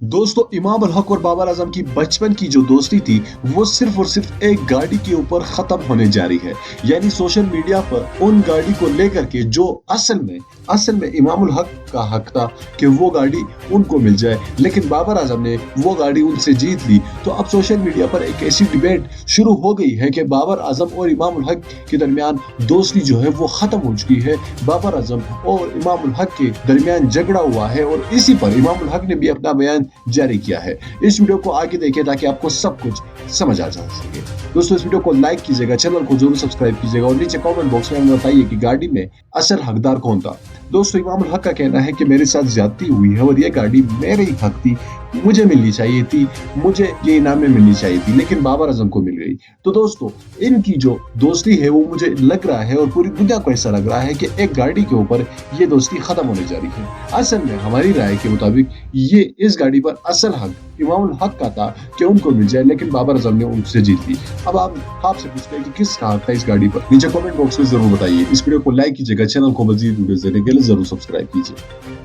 दोस्तों, इमाम उल हक और बाबर आजम की बचपन की जो दोस्ती थी वो सिर्फ और सिर्फ एक गाड़ी के ऊपर खत्म होने जा रही है। यानी सोशल मीडिया पर उन गाड़ी को लेकर के जो असल में इमाम उल हक का हक था कि वो गाड़ी उनको मिल जाए, लेकिन बाबर आजम ने वो गाड़ी उनसे जीत ली। तो अब सोशल मीडिया पर एक ऐसी डिबेट शुरू हो गई है कि बाबर आजम और इमाम उल हक के दरमियान दोस्ती जो है वो खत्म हो चुकी है। बाबर आजम और इमाम उल हक के दरमियान झगड़ा हुआ है और इसी पर इमाम उल हक ने भी अपना बयान जारी किया है। इस वीडियो को आगे देखिए ताकि आपको सब कुछ समझ आ जा सके। दोस्तों, इस वीडियो को लाइक कीजिएगा, चैनल को जरूर सब्सक्राइब कीजिएगा और नीचे कमेंट बॉक्स में हमें बताइए कि गाड़ी में असल हकदार कौन था। दोस्तों, इमाम उल हक का कहना है कि मेरे साथ ज्यादती हुई है और ये गाड़ी मेरे ही हक थी, मुझे मिलनी चाहिए थी, मुझे ये इनाम में मिलनी चाहिए थी, लेकिन बाबर आजम को मिल गई। तो दोस्तों, इनकी जो दोस्ती है वो मुझे लग रहा है और पूरी दुनिया को ऐसा लग रहा है कि एक गाड़ी के ऊपर ये दोस्ती खत्म होने जा रही है। असल में हमारी राय के मुताबिक ये इस गाड़ी पर असल हक इमाम उल हक का था कि उनको मिल जाए, लेकिन बाबर आजम ने उनसे जीत ली। अब आप आपसे पूछते हैं कि किस का हक था इस गाड़ी पर, नीचे कमेंट बॉक्स में जरूर बताइए। इस वीडियो को लाइक कीजिएगा, चैनल को मजीद वीडियो देखने के लिए जरूर सब्सक्राइब कीजिए।